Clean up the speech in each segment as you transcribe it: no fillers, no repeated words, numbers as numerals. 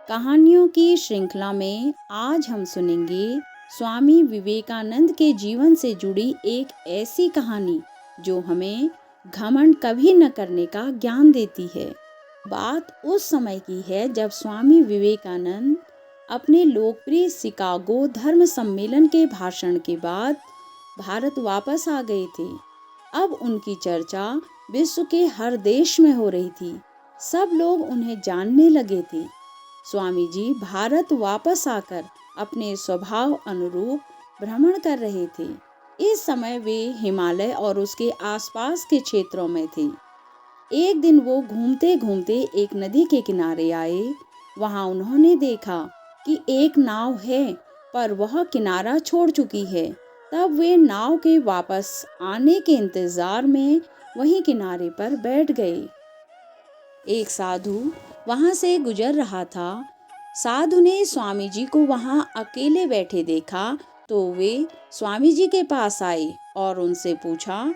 कहानियों की श्रृंखला में आज हम सुनेंगे स्वामी विवेकानंद के जीवन से जुड़ी एक ऐसी कहानी जो हमें घमंड कभी न करने का ज्ञान देती है। बात उस समय की है जब स्वामी विवेकानंद अपने लोकप्रिय शिकागो धर्म सम्मेलन के भाषण के बाद भारत वापस आ गए थे। अब उनकी चर्चा विश्व के हर देश में हो रही थी। सब लोग उन्हें जानने लगे थे। स्वामी जी भारत वापस आकर अपने स्वभाव अनुरूप भ्रमण कर रहे थे। इस समय वे हिमालय और उसके आसपास के क्षेत्रों में थे। एक दिन वो घूमते घूमते एक नदी के किनारे आए। वहां उन्होंने देखा कि एक नाव है, पर वह किनारा छोड़ चुकी है। तब वे नाव के वापस आने के इंतजार में वहीं किनारे पर बैठ गए। एक साधु वहां से गुजर रहा था। साधु ने स्वामी जी को वहां अकेले बैठे देखा तो वे स्वामी जी के पास आए और उनसे पूछा,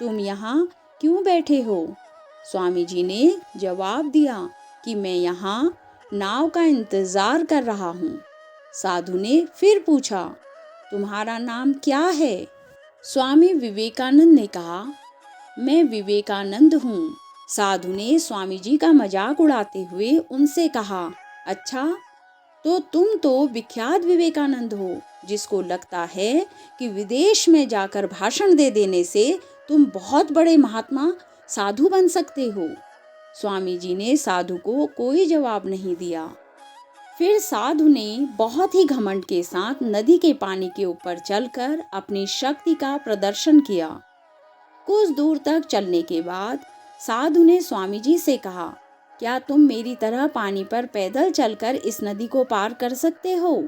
तुम यहाँ क्यों बैठे हो? स्वामी जी ने जवाब दिया कि मैं यहाँ नाव का इंतजार कर रहा हूँ। साधु ने फिर पूछा, तुम्हारा नाम क्या है? स्वामी विवेकानंद ने कहा, मैं विवेकानंद हूँ। साधु ने स्वामी जी का मजाक उड़ाते हुए उनसे कहा, अच्छा, तो तुम तो विख्यात विवेकानंद हो, जिसको लगता है कि विदेश में जाकर भाषण दे देने से तुम बहुत बड़े महात्मा साधु बन सकते हो। स्वामी जी ने साधु को कोई जवाब नहीं दिया। फिर साधु ने बहुत ही घमंड के साथ नदी के पानी के ऊपर चलकर अपनी शक्ति का प्रदर्शन किया। कुछ दूर तक चलने के बाद साधु ने स्वामी जी से कहा, क्या तुम मेरी तरह पानी पर पैदल चलकर इस नदी को पार कर सकते हो?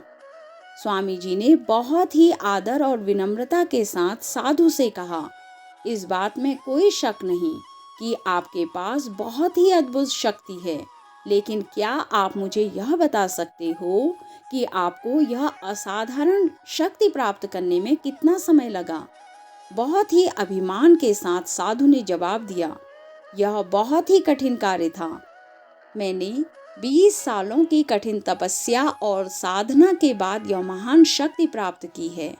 स्वामी जी ने बहुत ही आदर और विनम्रता के साथ साधु से कहा, इस बात में कोई शक नहीं कि आपके पास बहुत ही अद्भुत शक्ति है, लेकिन क्या आप मुझे यह बता सकते हो कि आपको यह असाधारण शक्ति प्राप्त करने में कितना समय लगा? बहुत ही अभिमान के साथ साधु ने जवाब दिया, यह बहुत ही कठिन कार्य था। मैंने 20 सालों की कठिन तपस्या और साधना के बाद यह महान शक्ति प्राप्त की है।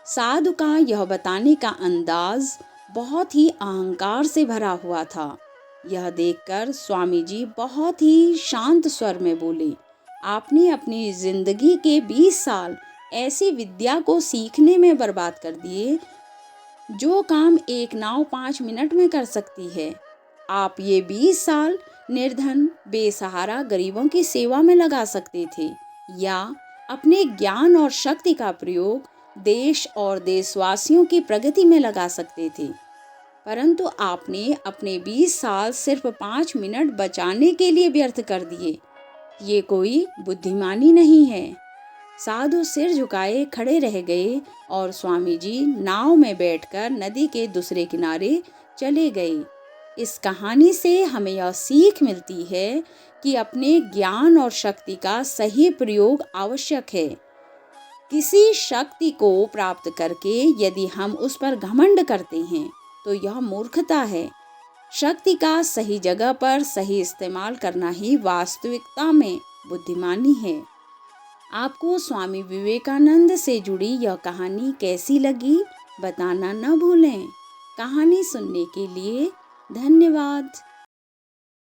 साधु का यह बताने का अंदाज बहुत ही अहंकार से भरा हुआ था। यह देखकर स्वामी जी बहुत ही शांत स्वर में बोले, आपने अपनी जिंदगी के 20 साल ऐसी विद्या को सीखने में बर्बाद कर दिए जो काम एक नाव 5 मिनट में कर सकती है। आप ये 20 साल निर्धन बेसहारा गरीबों की सेवा में लगा सकते थे, या अपने ज्ञान और शक्ति का प्रयोग देश और देशवासियों की प्रगति में लगा सकते थे। परंतु आपने अपने 20 साल सिर्फ 5 मिनट बचाने के लिए व्यर्थ कर दिए। ये कोई बुद्धिमानी नहीं है। साधु सिर झुकाए खड़े रह गए और स्वामी जी नाव में बैठकर नदी के दूसरे किनारे चले गए। इस कहानी से हमें यह सीख मिलती है कि अपने ज्ञान और शक्ति का सही प्रयोग आवश्यक है। किसी शक्ति को प्राप्त करके यदि हम उस पर घमंड करते हैं तो यह मूर्खता है। शक्ति का सही जगह पर सही इस्तेमाल करना ही वास्तविकता में बुद्धिमानी है। आपको स्वामी विवेकानंद से जुड़ी यह कहानी कैसी लगी बताना न भूलें। कहानी सुनने के लिए धन्यवाद।